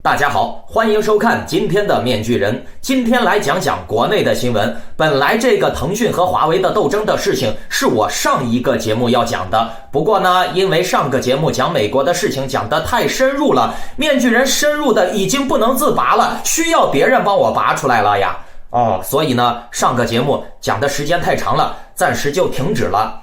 大家好，欢迎收看今天的面具人。今天来讲讲国内的新闻。本来这个腾讯和华为的斗争的事情是我上一个节目要讲的，不过呢，因为上个节目讲美国的事情讲得太深入了，面具人深入的已经不能自拔了，需要别人帮我拔出来了呀。所以呢，上个节目讲的时间太长了，暂时就停止了。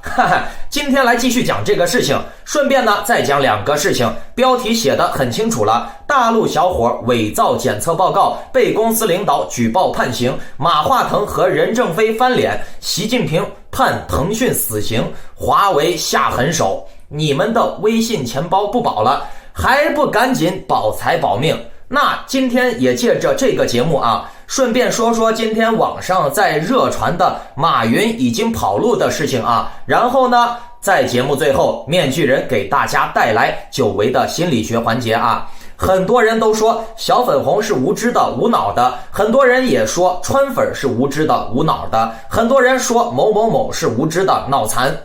今天来继续讲这个事情，顺便呢再讲两个事情。标题写得很清楚了，大陆小伙伪造检测报告被公司领导举报判刑，马化腾和任正非翻脸，习近平判腾讯死刑，华为下狠手，你们的微信钱包不保了，还不赶紧保财保命？那今天也借着这个节目啊，顺便说说今天网上在热传的马云已经跑路的事情啊。然后呢，在节目最后，面具人给大家带来久违的心理学环节啊。很多人都说小粉红是无知的、无脑的，很多人也说川粉是无知的、无脑的，很多人说某某某是无知的、脑残。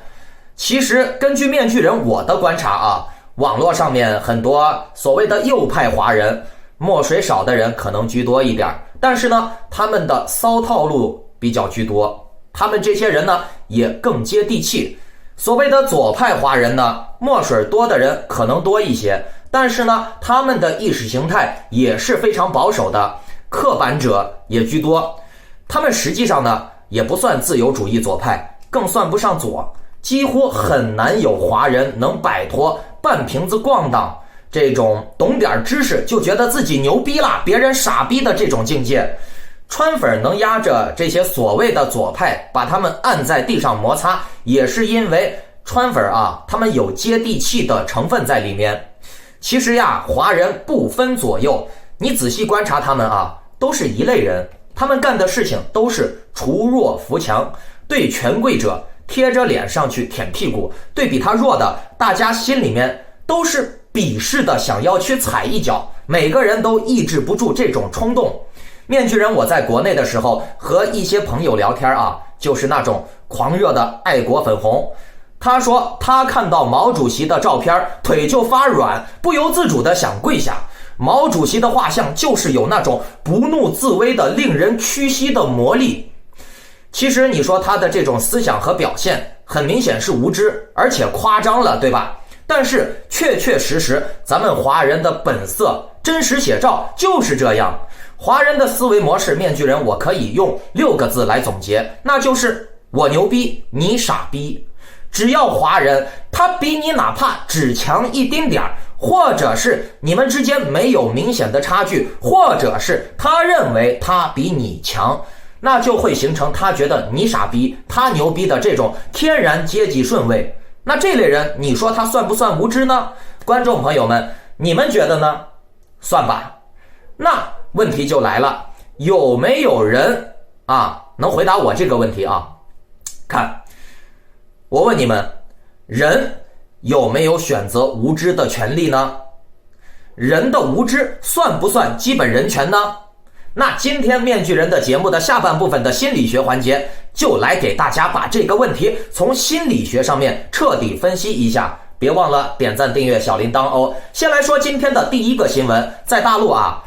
其实根据面具人我的观察啊，网络上面很多所谓的右派华人，墨水少的人可能居多一点，但是呢，他们的骚套路比较居多。他们这些人呢，也更接地气。所谓的左派华人呢，墨水多的人可能多一些，但是呢，他们的意识形态也是非常保守的，刻板者也居多。他们实际上呢，也不算自由主义左派，更算不上左，几乎很难有华人能摆脱半瓶子咣当这种懂点知识就觉得自己牛逼了，别人傻逼的这种境界。川粉能压着这些所谓的左派，把他们按在地上摩擦，也是因为川粉啊，他们有接地气的成分在里面。其实呀，华人不分左右，你仔细观察他们啊，都是一类人，他们干的事情都是除弱扶强，对权贵者贴着脸上去舔屁股，对比他弱的，大家心里面都是鄙视的，想要去踩一脚，每个人都抑制不住这种冲动。面具人我在国内的时候和一些朋友聊天啊，就是那种狂热的爱国粉红。他说他看到毛主席的照片腿就发软，不由自主的想跪下。毛主席的画像就是有那种不怒自威的令人屈膝的魔力。其实你说他的这种思想和表现很明显是无知，而且夸张了，对吧？但是确确实实咱们华人的本色真实写照就是这样。华人的思维模式，面具人我可以用6个字来总结，那就是我牛逼，你傻逼。只要华人他比你哪怕只强一丁点儿，或者是你们之间没有明显的差距，或者是他认为他比你强，那就会形成他觉得你傻逼，他牛逼的这种天然阶级顺位。那这类人你说他算不算无知呢？观众朋友们，你们觉得呢？算吧。那问题就来了，有没有人啊能回答我这个问题啊？看，我问你们，人有没有选择无知的权利呢？人的无知算不算基本人权呢？那今天面具人的节目的下半部分的心理学环节，就来给大家把这个问题从心理学上面彻底分析一下。别忘了点赞、订阅、小铃铛哦。先来说今天的第一个新闻，在大陆啊，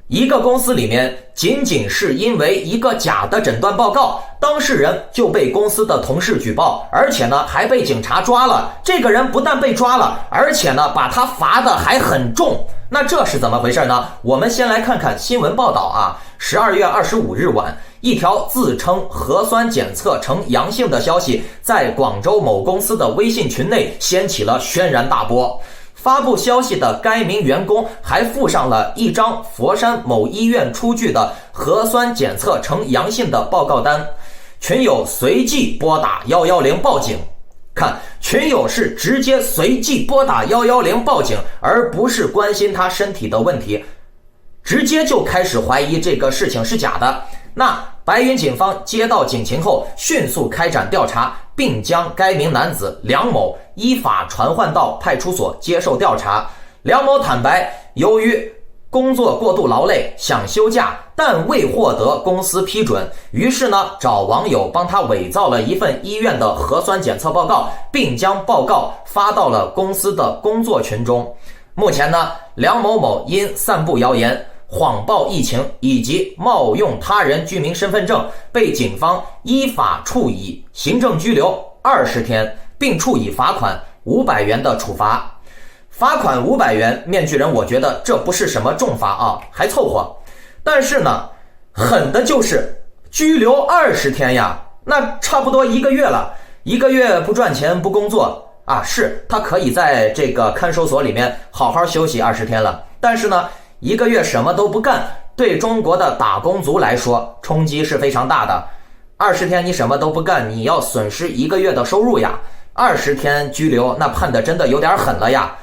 一个公司里面仅仅是因为一个假的诊断报告，当事人就被公司的同事举报，而且呢还被警察抓了。这个人不但被抓了，而且呢把他罚的还很重。那这是怎么回事呢？我们先来看看新闻报道啊。12月25日晚，一条自称核酸检测呈阳性的消息在广州某公司的微信群内掀起了轩然大波。发布消息的该名员工还附上了一张佛山某医院出具的核酸检测呈阳性的报告单，群友随即拨打110报警。看，群友是直接随即拨打110报警，而不是关心他身体的问题，直接就开始怀疑这个事情是假的。那白云警方接到警情后，迅速开展调查，并将该名男子梁某依法传唤到派出所接受调查。梁某坦白，由于工作过度劳累，想休假，但未获得公司批准，于是呢找网友帮他伪造了一份医院的核酸检测报告，并将报告发到了公司的工作群中。目前呢，梁某某因散布谣言、谎报疫情以及冒用他人居民身份证，被警方依法处以行政拘留20天，并处以罚款500元的处罚。罚款500元，面具人我觉得这不是什么重罚啊，还凑合。但是呢，狠的就是拘留20天呀，那差不多1个月了。1个月不赚钱不工作啊，是他可以在这个看守所里面好好休息20天了。但是呢，1个月什么都不干，对中国的打工族来说冲击是非常大的。20天你什么都不干，你要损失1个月的收入呀。20天拘留，那判的真的有点狠了呀。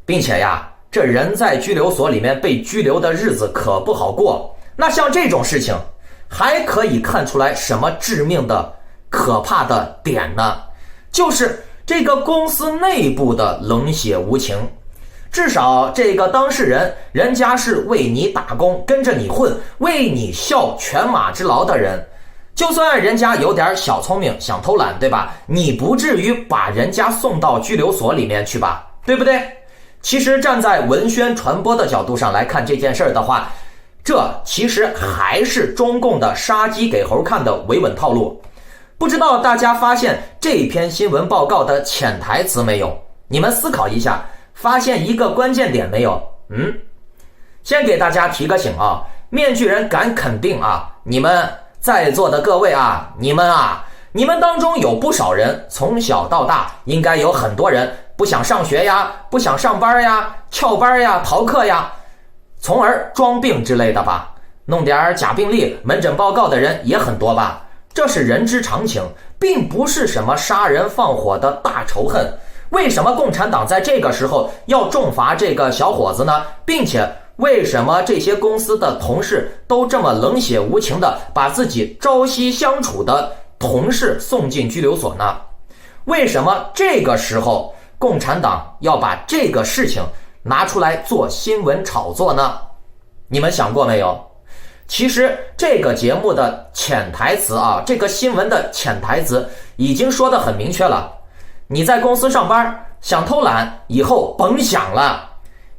并且呀，这人在拘留所里面被拘留的日子可不好过。那像这种事情，还可以看出来什么致命的、可怕的点呢？就是这个公司内部的冷血无情。至少这个当事人，人家是为你打工，跟着你混，为你效犬马之劳的人。就算人家有点小聪明，想偷懒，对吧？你不至于把人家送到拘留所里面去吧，对不对？其实站在文宣传播的角度上来看这件事儿的话，这其实还是中共的杀鸡给猴看的维稳套路。不知道大家发现这篇新闻报告的潜台词没有？你们思考一下，发现一个关键点没有？先给大家提个醒啊，面具人敢肯定啊，你们在座的各位啊，你们当中有不少人从小到大，应该有很多人不想上学呀，不想上班呀，翘班呀，逃课呀，从而装病之类的吧，弄点假病历、门诊报告的人也很多吧。这是人之常情，并不是什么杀人放火的大仇恨。为什么共产党在这个时候要重罚这个小伙子呢？并且为什么这些公司的同事都这么冷血无情的把自己朝夕相处的同事送进拘留所呢？为什么这个时候共产党要把这个事情拿出来做新闻炒作呢？你们想过没有？其实这个节目的潜台词啊，这个新闻的潜台词已经说得很明确了。你在公司上班想偷懒，以后甭想了。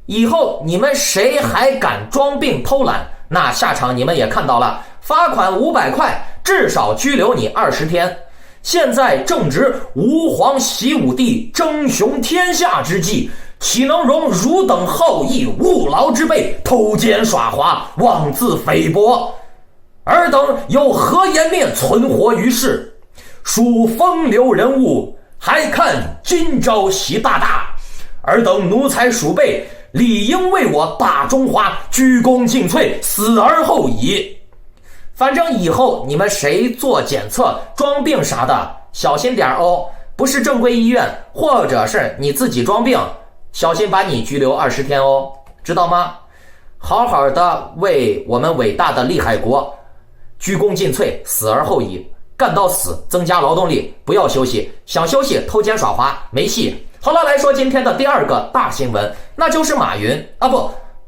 以后你们谁还敢装病偷懒，那下场你们也看到了，罚款500块，至少拘留你20天。现在正值吾皇习武帝争雄天下之际，岂能容汝等好逸恶劳之辈偷奸耍滑，妄自菲薄？尔等有何颜面存活于世？属风流人物，还看今朝习大大。尔等奴才鼠辈，理应为我大中华鞠躬尽瘁，死而后已。反正以后你们谁做检测装病啥的，小心点哦，不是正规医院，或者是你自己装病，小心把你拘留20天哦，知道吗？好好的为我们伟大的利海国鞠躬尽瘁，死而后已，干到死，增加劳动力，不要休息，想休息偷奸耍滑没戏。好了，来说今天的第二个大新闻，那就是马云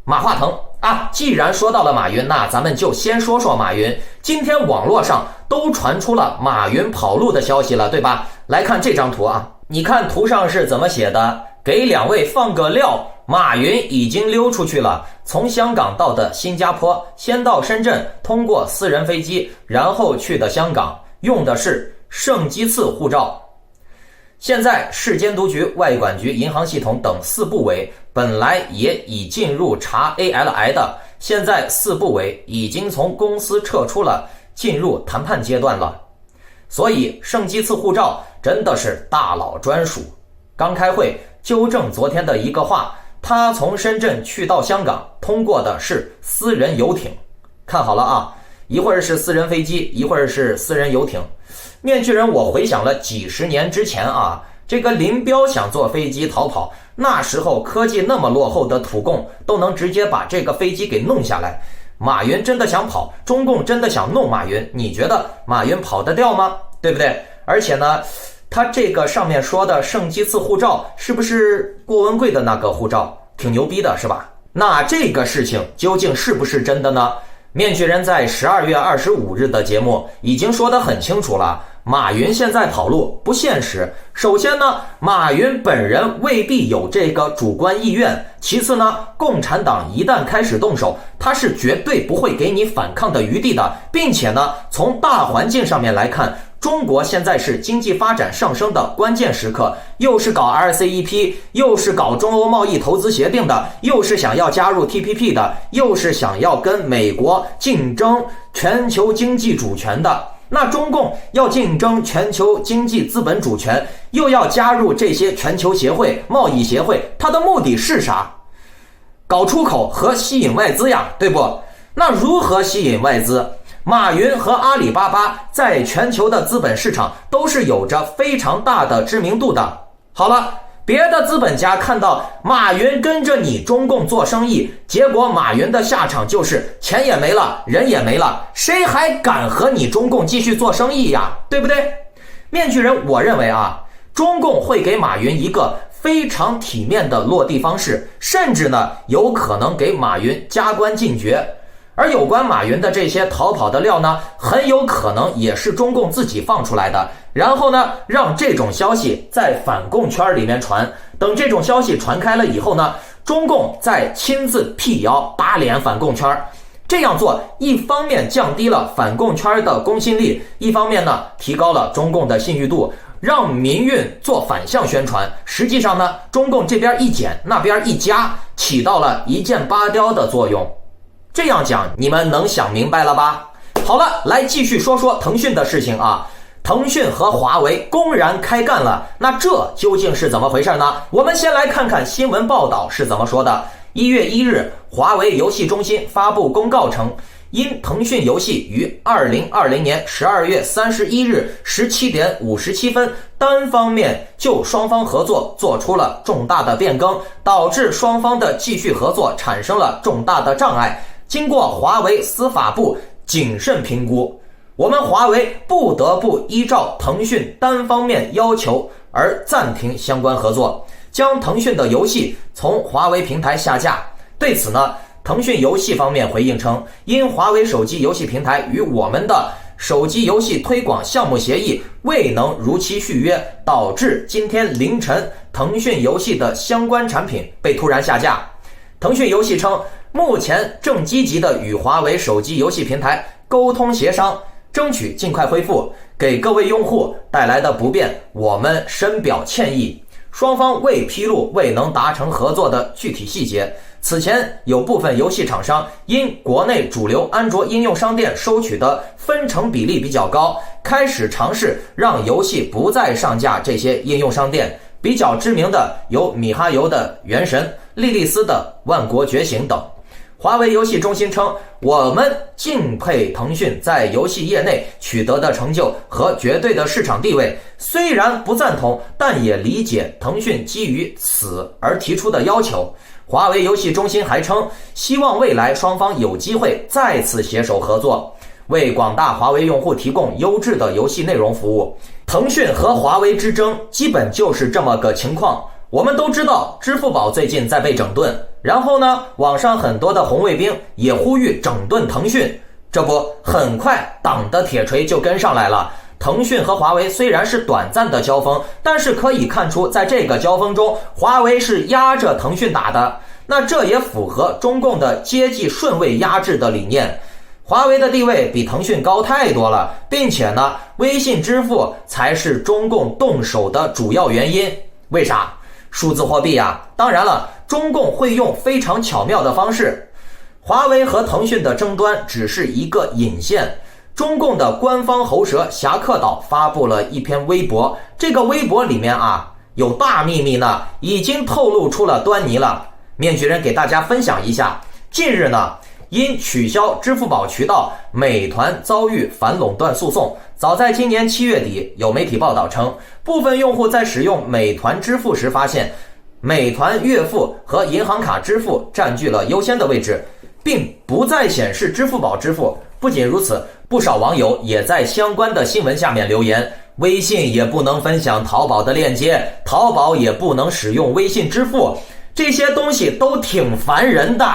马化腾啊。既然说到了马云，那咱们就先说说马云。今天网络上都传出了马云跑路的消息了，对吧？来看这张图啊，你看图上是怎么写的？给两位放个料，马云已经溜出去了，从香港到的新加坡，先到深圳，通过私人飞机，然后去的香港，用的是圣基次护照。现在市监督局、外管局、银行系统等4部委本来也已进入查 ALI 的，现在4部委已经从公司撤出了，进入谈判阶段了。所以圣基次护照真的是大佬专属。刚开会纠正昨天的一个话，他从深圳去到香港通过的是私人游艇。看好了啊，一会儿是私人飞机，一会儿是私人游艇。面具人我回想了几十年之前啊，这个林彪想坐飞机逃跑，那时候科技那么落后的土共都能直接把这个飞机给弄下来。马云真的想跑，中共真的想弄马云，你觉得马云跑得掉吗？对不对？而且呢，他这个上面说的圣基次护照是不是郭文贵的那个护照？挺牛逼的是吧？那这个事情究竟是不是真的呢？面具人在12月25日的节目已经说得很清楚了，马云现在跑路不现实。首先呢，马云本人未必有这个主观意愿，其次呢，共产党一旦开始动手，他是绝对不会给你反抗的余地的，并且呢，从大环境上面来看，中国现在是经济发展上升的关键时刻，又是搞 RCEP， 又是搞中欧贸易投资协定的，又是想要加入 TPP 的，又是想要跟美国竞争全球经济主权的。那中共要竞争全球经济资本主权，又要加入这些全球协会、贸易协会，它的目的是啥？搞出口和吸引外资呀，对不？那如何吸引外资？马云和阿里巴巴在全球的资本市场都是有着非常大的知名度的。好了，别的资本家看到马云跟着你中共做生意，结果马云的下场就是钱也没了，人也没了，谁还敢和你中共继续做生意呀？对不对？面具人，我认为啊，中共会给马云一个非常体面的落地方式，甚至呢，有可能给马云加官进爵。而有关马云的这些逃跑的料呢，很有可能也是中共自己放出来的，然后呢，让这种消息在反共圈里面传，等这种消息传开了以后呢，中共再亲自辟谣打脸反共圈。这样做一方面降低了反共圈的公信力，一方面呢，提高了中共的信誉度，让民运做反向宣传。实际上呢，中共这边一减，那边一加，起到了一箭八雕的作用。这样讲你们能想明白了吧？好了，来继续说说腾讯的事情啊。腾讯和华为公然开干了，那这究竟是怎么回事呢？我们先来看看新闻报道是怎么说的。1月1日，华为游戏中心发布公告称，因腾讯游戏于2020年12月31日17点57分单方面就双方合作做出了重大的变更，导致双方的继续合作产生了重大的障碍。经过华为司法部谨慎评估，我们华为不得不依照腾讯单方面要求而暂停相关合作，将腾讯的游戏从华为平台下架。对此呢，腾讯游戏方面回应称，因华为手机游戏平台与我们的手机游戏推广项目协议未能如期续约，导致今天凌晨腾讯游戏的相关产品被突然下架。腾讯游戏称，目前正积极的与华为手机游戏平台沟通协商，争取尽快恢复，给各位用户带来的不便，我们深表歉意。双方未披露未能达成合作的具体细节。此前有部分游戏厂商因国内主流安卓应用商店收取的分成比例比较高，开始尝试让游戏不再上架这些应用商店。比较知名的有米哈游的《原神》、莉莉丝的《万国觉醒》等。华为游戏中心称，我们敬佩腾讯在游戏业内取得的成就和绝对的市场地位，虽然不赞同，但也理解腾讯基于此而提出的要求。华为游戏中心还称，希望未来双方有机会再次携手合作，为广大华为用户提供优质的游戏内容服务。腾讯和华为之争基本就是这么个情况。我们都知道支付宝最近在被整顿，然后呢，网上很多的红卫兵也呼吁整顿腾讯，这不，很快党的铁锤就跟上来了。腾讯和华为虽然是短暂的交锋，但是可以看出，在这个交锋中，华为是压着腾讯打的。那这也符合中共的阶级顺位压制的理念。华为的地位比腾讯高太多了，并且呢，微信支付才是中共动手的主要原因。为啥？数字货币啊，当然了，中共会用非常巧妙的方式。华为和腾讯的争端只是一个引线。中共的官方喉舌侠客岛发布了一篇微博，这个微博里面啊有大秘密呢，已经透露出了端倪了。面具人给大家分享一下，近日呢，因取消支付宝渠道，美团遭遇反垄断诉讼。早在今年7月底，有媒体报道称，部分用户在使用美团支付时发现，美团月付和银行卡支付占据了优先的位置，并不再显示支付宝支付。不仅如此，不少网友也在相关的新闻下面留言，微信也不能分享淘宝的链接，淘宝也不能使用微信支付，这些东西都挺烦人的。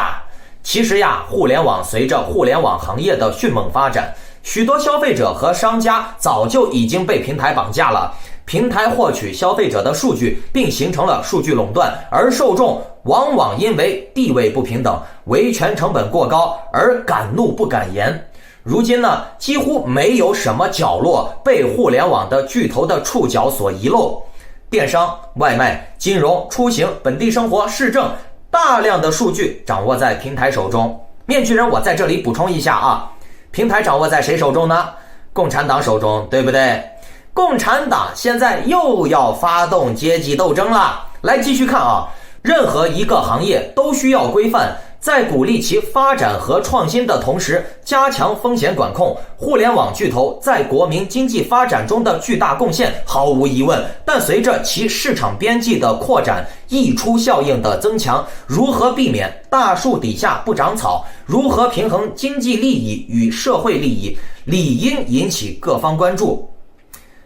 其实呀，互联网随着互联网行业的迅猛发展，许多消费者和商家早就已经被平台绑架了。平台获取消费者的数据，并形成了数据垄断，而受众往往因为地位不平等、维权成本过高而敢怒不敢言。如今呢，几乎没有什么角落被互联网的巨头的触角所遗漏。电商、外卖、金融、出行、本地生活、市政，大量的数据掌握在平台手中。面具人，我在这里补充一下啊，平台掌握在谁手中呢？共产党手中，对不对？共产党现在又要发动阶级斗争了。来继续看啊，任何一个行业都需要规范，在鼓励其发展和创新的同时，加强风险管控。互联网巨头在国民经济发展中的巨大贡献毫无疑问，但随着其市场边际的扩展，溢出效应的增强，如何避免大树底下不长草？如何平衡经济利益与社会利益，理应引起各方关注。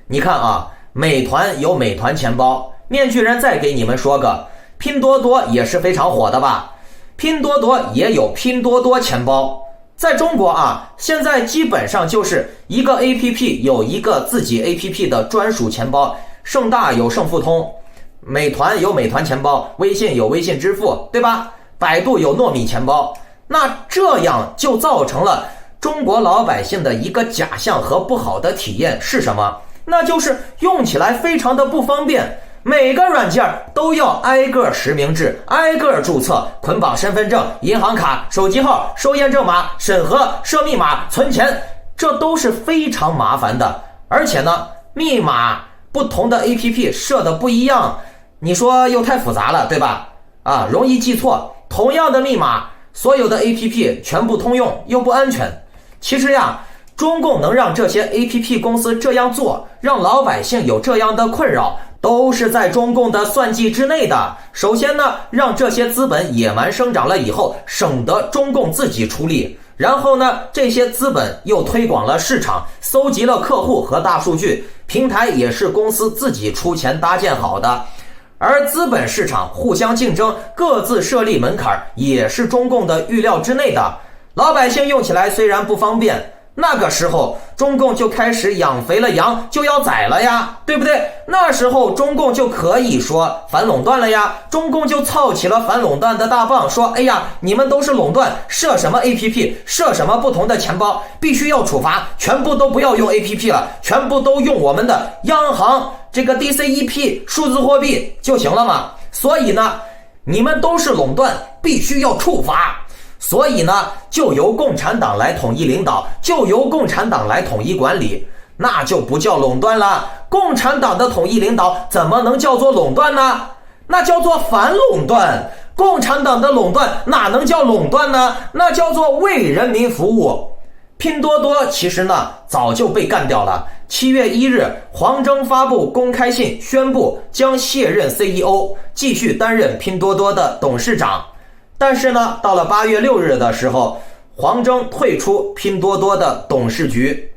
你看啊，美团有美团钱包，面具人再给你们说个，拼多多也是非常火的吧？拼多多也有拼多多钱包。在中国啊，现在基本上就是一个 APP 有一个自己 APP 的专属钱包，盛大有盛富通，美团有美团钱包，微信有微信支付，对吧？百度有糯米钱包。那这样就造成了中国老百姓的一个假象和不好的体验是什么？那就是用起来非常的不方便，每个软件都要挨个实名制，挨个注册，捆绑身份证、银行卡、手机号、收验证码、审核、设密码、存钱，这都是非常麻烦的。而且呢，密码不同的 APP 设的不一样，你说又太复杂了，对吧？啊，容易记错。同样的密码，所有的 APP 全部通用又不安全。其实呀，中共能让这些 APP 公司这样做，让老百姓有这样的困扰，都是在中共的算计之内的。首先呢，让这些资本野蛮生长了以后，省得中共自己出力。然后呢，这些资本又推广了市场，搜集了客户和大数据，平台也是公司自己出钱搭建好的。而资本市场互相竞争，各自设立门槛，也是中共的预料之内的。老百姓用起来虽然不方便，那个时候中共就开始养肥了羊就要宰了呀，对不对？那时候中共就可以说反垄断了呀，中共就操起了反垄断的大棒，说哎呀，你们都是垄断，设什么 APP， 设什么不同的钱包，必须要处罚，全部都不要用 APP 了，全部都用我们的央行这个 DCEP 数字货币就行了嘛。所以呢，你们都是垄断，必须要处罚。所以呢，就由共产党来统一领导，就由共产党来统一管理，那就不叫垄断了。共产党的统一领导怎么能叫做垄断呢？那叫做反垄断。共产党的垄断哪能叫垄断呢？那叫做为人民服务。拼多多其实呢早就被干掉了。7月1日，黄峥发布公开信，宣布将卸任 CEO， 继续担任拼多多的董事长。但是呢，到了8月6日的时候，黄峥退出拼多多的董事局。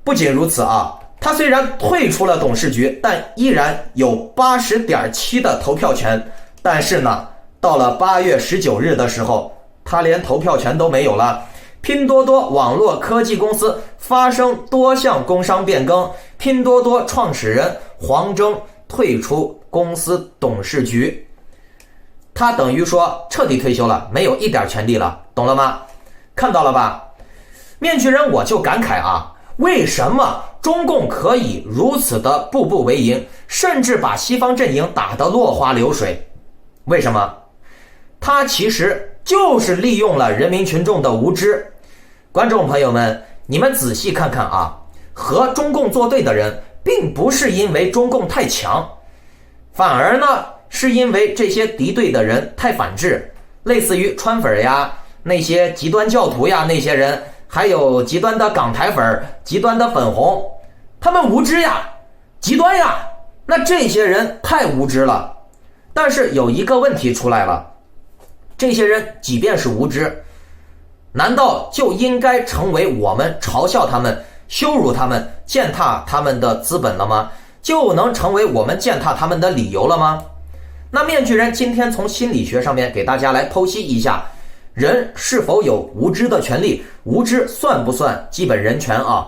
不仅如此啊，他虽然退出了董事局，但依然有 80.7% 的投票权。但是呢，到了8月19日的时候，他连投票权都没有了。拼多多网络科技公司发生多项工商变更，拼多多创始人黄峥退出公司董事局。他等于说彻底退休了，没有一点权利了，懂了吗？看到了吧？面具人我就感慨啊，为什么中共可以如此的步步为营，甚至把西方阵营打得落花流水？为什么？他其实就是利用了人民群众的无知。观众朋友们，你们仔细看看啊，和中共作对的人并不是因为中共太强，反而呢是因为这些敌对的人太反智，类似于川粉呀，那些极端教徒呀，那些人，还有极端的港台粉、极端的粉红，他们无知呀，极端呀，那这些人太无知了。但是有一个问题出来了，这些人即便是无知，难道就应该成为我们嘲笑他们、羞辱他们、践踏他们的资本了吗？就能成为我们践踏他们的理由了吗？那面具人今天从心理学上面给大家来剖析一下，人是否有无知的权利？无知算不算基本人权啊？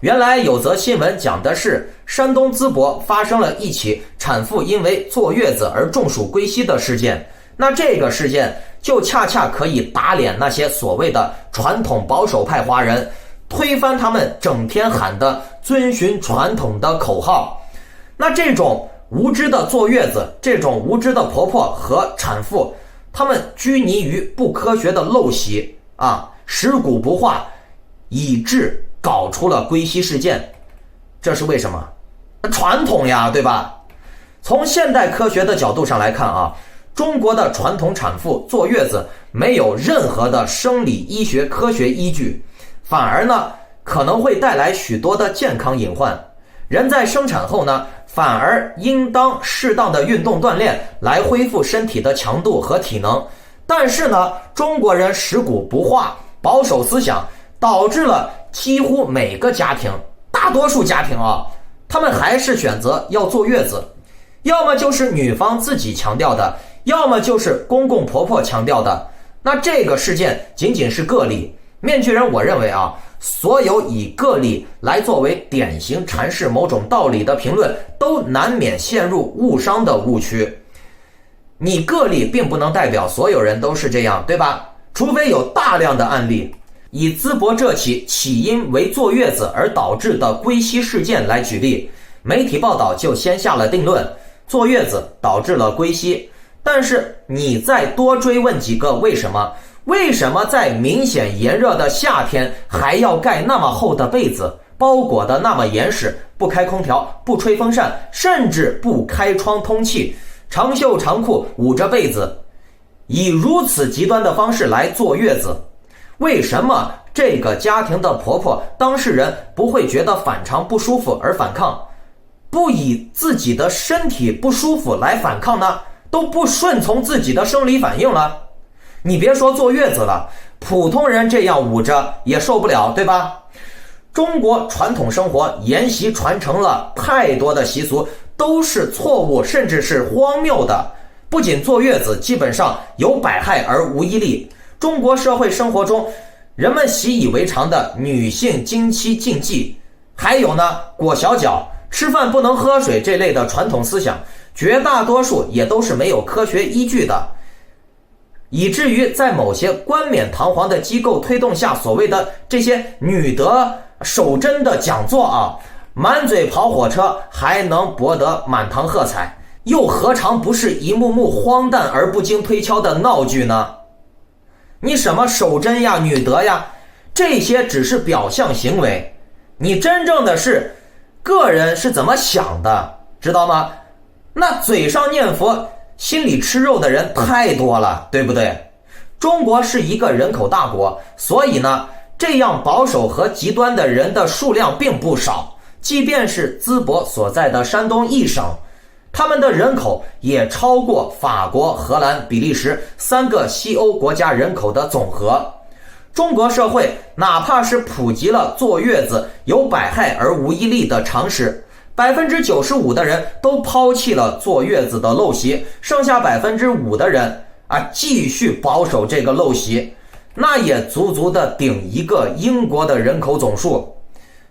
原来有则新闻讲的是山东淄博发生了一起产妇因为坐月子而中暑归西的事件。那这个事件就恰恰可以打脸那些所谓的传统保守派华人，推翻他们整天喊的遵循传统的口号。那这种无知的坐月子，这种无知的婆婆和产妇，他们拘泥于不科学的陋习啊，食古不化，以致搞出了归西事件。这是为什么？传统呀，对吧？从现代科学的角度上来看啊，中国的传统产妇坐月子没有任何的生理医学科学依据，反而呢可能会带来许多的健康隐患。人在生产后呢，反而应当适当的运动锻炼来恢复身体的强度和体能。但是呢，中国人食古不化，保守思想导致了几乎每个家庭，大多数家庭啊，他们还是选择要坐月子，要么就是女方自己强调的，要么就是公公婆婆强调的。那这个事件仅仅是个例。面具人我认为啊，所有以个例来作为典型阐释某种道理的评论，都难免陷入误伤的误区。你个例并不能代表所有人都是这样，对吧？除非有大量的案例。以淄博这起因为坐月子而导致的归西事件来举例，媒体报道就先下了定论，坐月子导致了归西。但是你再多追问几个为什么？为什么在明显炎热的夏天还要盖那么厚的被子，包裹的那么严实，不开空调，不吹风扇，甚至不开窗通气，长袖长裤捂着被子，以如此极端的方式来坐月子？为什么这个家庭的婆婆当事人不会觉得反常不舒服而反抗，不以自己的身体不舒服来反抗呢？都不顺从自己的生理反应了？你别说坐月子了，普通人这样捂着也受不了，对吧？中国传统生活沿袭传承了太多的习俗，都是错误甚至是荒谬的。不仅坐月子基本上有百害而无一利，中国社会生活中人们习以为常的女性经期禁忌，还有呢裹小脚、吃饭不能喝水这类的传统思想，绝大多数也都是没有科学依据的。以至于在某些冠冕堂皇的机构推动下，所谓的这些女德守贞的讲座啊，满嘴跑火车还能博得满堂喝彩，又何尝不是一幕幕荒诞而不经推敲的闹剧呢？你什么守贞呀、女德呀，这些只是表象行为，你真正的是个人是怎么想的，知道吗？那嘴上念佛心里吃肉的人太多了，对不对？中国是一个人口大国，所以呢，这样保守和极端的人的数量并不少。即便是淄博所在的山东一省，他们的人口也超过法国、荷兰、比利时3个西欧国家人口的总和。中国社会哪怕是普及了坐月子有百害而无一利的常识，95%的人都抛弃了坐月子的陋习，剩下5%的人啊继续保守这个陋习，那也足足的顶一个英国的人口总数。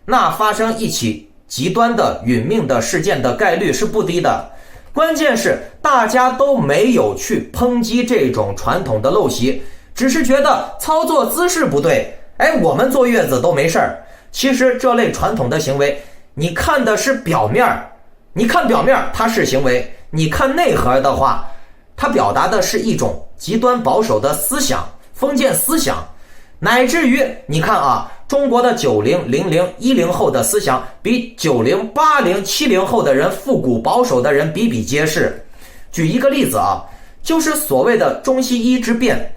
那发生一起极端的殒命的事件的概率是不低的。关键是大家都没有去抨击这种传统的陋习，只是觉得操作姿势不对，我们坐月子都没事儿。其实这类传统的行为，你看的是表面，你看表面它是行为，你看内核的话，它表达的是一种极端保守的思想，封建思想，乃至于你看啊，中国的90、00、10后的思想比90、80、70后的人复古保守的人比比皆是。举一个例子啊，就是所谓的中西医之辩，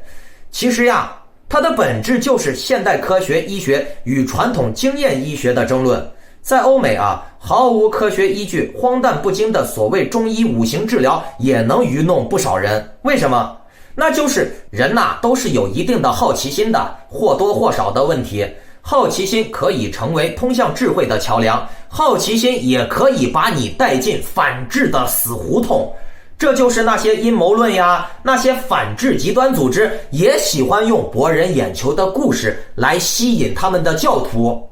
其实呀，它的本质就是现代科学医学与传统经验医学的争论。在欧美啊，毫无科学依据、荒诞不经的所谓中医五行治疗也能愚弄不少人。为什么？那就是人呐，都是有一定的好奇心的，或多或少的问题。好奇心可以成为通向智慧的桥梁，好奇心也可以把你带进反智的死胡同。这就是那些阴谋论呀，那些反智极端组织也喜欢用博人眼球的故事来吸引他们的教徒。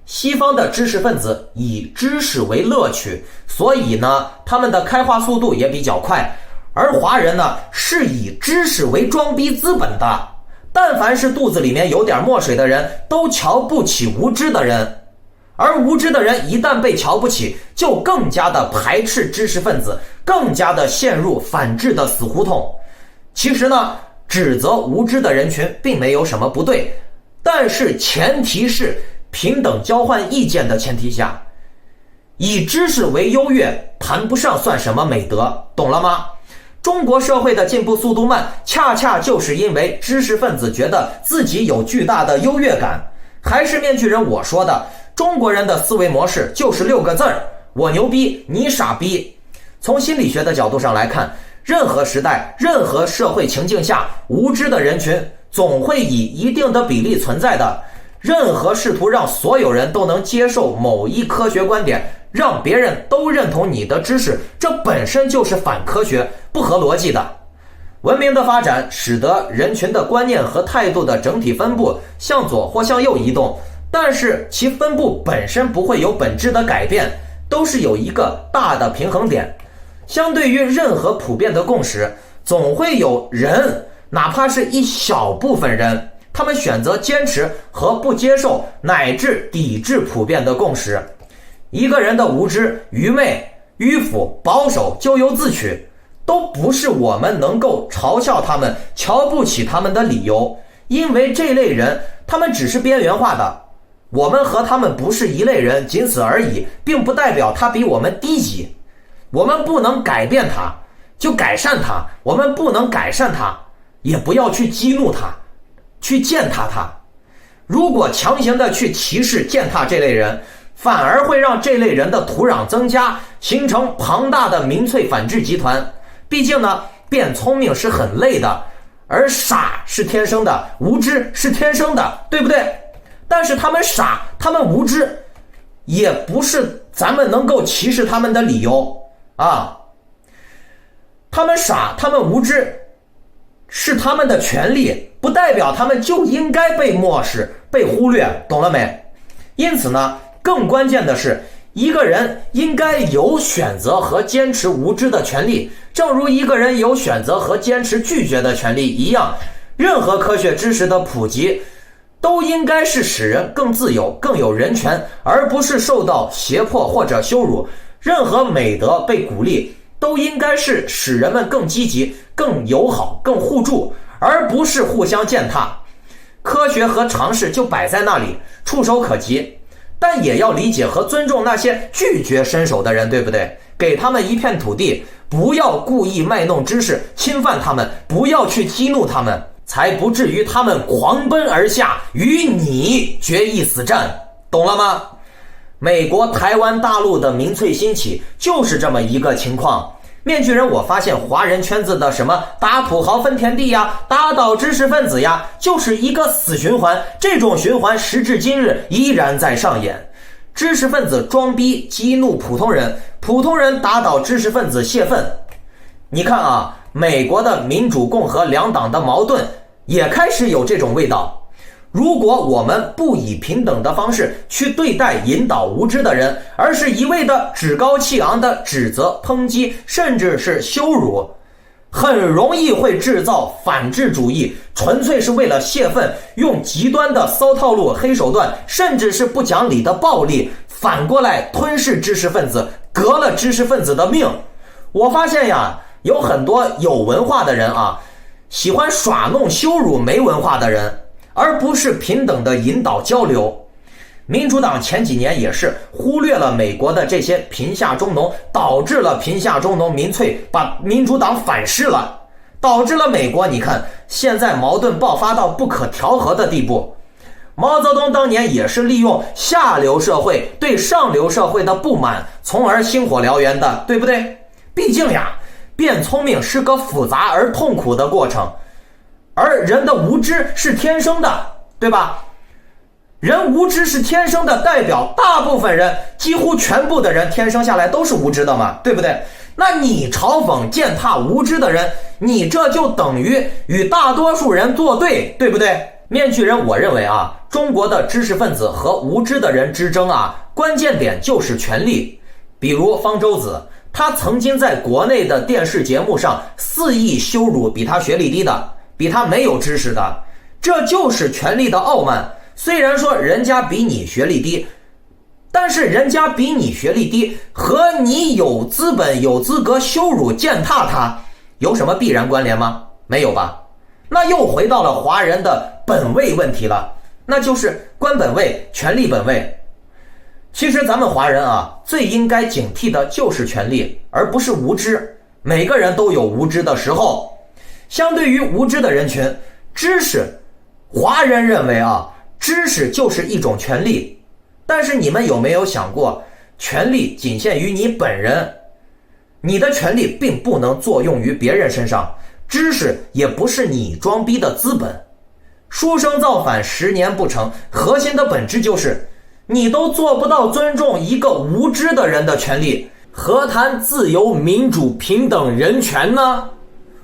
西方的知识分子以知识为乐趣，所以呢，他们的开化速度也比较快。而华人呢，是以知识为装逼资本的。但凡是肚子里面有点墨水的人，都瞧不起无知的人。而无知的人一旦被瞧不起，就更加的排斥知识分子，更加的陷入反智的死胡同。其实呢，指责无知的人群并没有什么不对，但是前提是平等交换意见的前提下，以知识为优越谈不上算什么美德，懂了吗？中国社会的进步速度慢，恰恰就是因为知识分子觉得自己有巨大的优越感。还是面具人我说的，中国人的思维模式就是6个字儿：我牛逼，你傻逼。从心理学的角度上来看，任何时代、任何社会情境下，无知的人群总会以一定的比例存在的。任何试图让所有人都能接受某一科学观点，让别人都认同你的知识，这本身就是反科学、不合逻辑的。文明的发展使得人群的观念和态度的整体分布向左或向右移动，但是其分布本身不会有本质的改变，都是有一个大的平衡点。相对于任何普遍的共识，总会有人，哪怕是一小部分人，他们选择坚持和不接受乃至抵制普遍的共识。一个人的无知、愚昧、迂腐、保守、咎由自取，都不是我们能够嘲笑他们、瞧不起他们的理由。因为这类人，他们只是边缘化的，我们和他们不是一类人，仅此而已，并不代表他比我们低级。我们不能改变他，就改善他；我们不能改善他，也不要去激怒他，去践踏他。如果强行的去歧视、践踏这类人，反而会让这类人的土壤增加，形成庞大的民粹反智集团。毕竟呢，变聪明是很累的，而傻是天生的，无知是天生的，对不对？但是他们傻，他们无知，也不是咱们能够歧视他们的理由啊。他们傻，他们无知，是他们的权利，不代表他们就应该被漠视、被忽略，懂了没？因此呢，更关键的是，一个人应该有选择和坚持无知的权利，正如一个人有选择和坚持拒绝的权利一样。任何科学知识的普及都应该是使人更自由、更有人权，而不是受到胁迫或者羞辱。任何美德被鼓励，都应该是使人们更积极、更友好、更互助，而不是互相践踏。科学和常识就摆在那里，触手可及，但也要理解和尊重那些拒绝伸手的人，对不对？给他们一片土地，不要故意卖弄知识，侵犯他们，不要去激怒他们，才不至于他们狂奔而下，与你决一死战，懂了吗？美国、台湾、大陆的民粹兴起就是这么一个情况。面具人，我发现华人圈子的什么打土豪分田地呀，打倒知识分子呀，就是一个死循环。这种循环时至今日依然在上演。知识分子装逼激怒普通人，普通人打倒知识分子泄愤。你看啊，美国的民主共和两党的矛盾也开始有这种味道。如果我们不以平等的方式去对待引导无知的人，而是一味的趾高气昂的指责、抨击，甚至是羞辱，很容易会制造反智主义，纯粹是为了泄愤，用极端的骚套路、黑手段，甚至是不讲理的暴力，反过来吞噬知识分子，革了知识分子的命。我发现呀，有很多有文化的人啊，喜欢耍弄羞辱没文化的人，而不是平等的引导交流。民主党前几年也是忽略了美国的这些贫下中农，导致了贫下中农民粹把民主党反噬了，导致了美国你看现在矛盾爆发到不可调和的地步。毛泽东当年也是利用下流社会对上流社会的不满，从而星火燎原的，对不对？毕竟呀，变聪明是个复杂而痛苦的过程，而人的无知是天生的，对吧？人无知是天生的，代表大部分人，几乎全部的人天生下来都是无知的嘛，对不对？那你嘲讽践踏无知的人，你这就等于与大多数人作对，对不对？面具人，我认为啊，中国的知识分子和无知的人之争啊，关键点就是权力。比如方舟子，他曾经在国内的电视节目上肆意羞辱比他学历低的，比他没有知识的，这就是权力的傲慢。虽然说人家比你学历低，但是人家比你学历低和你有资本有资格羞辱践踏他有什么必然关联吗？没有吧。那又回到了华人的本位问题了，那就是官本位、权力本位。其实咱们华人啊，最应该警惕的就是权力，而不是无知。每个人都有无知的时候。相对于无知的人群，知识，华人认为啊，知识就是一种权利。但是你们有没有想过，权利仅限于你本人，你的权利并不能作用于别人身上，知识也不是你装逼的资本。书生造反10年不成，核心的本质就是你都做不到尊重一个无知的人的权利，何谈自由、民主、平等、人权呢？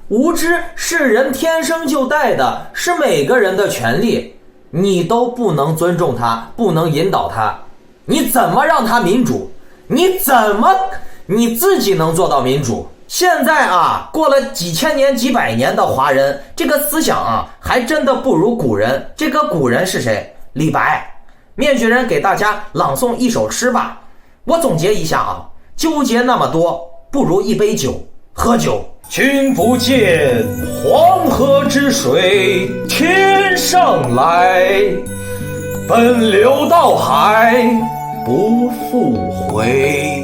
无知是人天生就带的，是每个人的权利，你都不能尊重他，不能引导他，你怎么让他民主？你自己能做到民主？现在啊，过了几千年几百年的华人，这个思想啊，还真的不如古人。这个古人是谁？李白。面具人给大家朗诵一首诗吧。我总结一下啊，纠结那么多，不如一杯酒，喝酒。君不见黄河之水天上来，奔流到海不复回。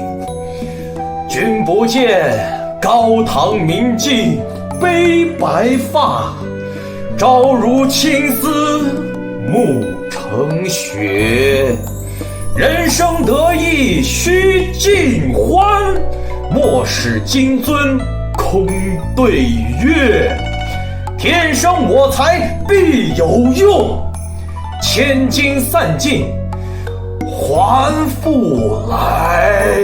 君不见高堂明镜悲白发，朝如青丝暮成雪。人生得意须尽欢，莫使金樽空对月。天生我材必有用，千金散尽还复来。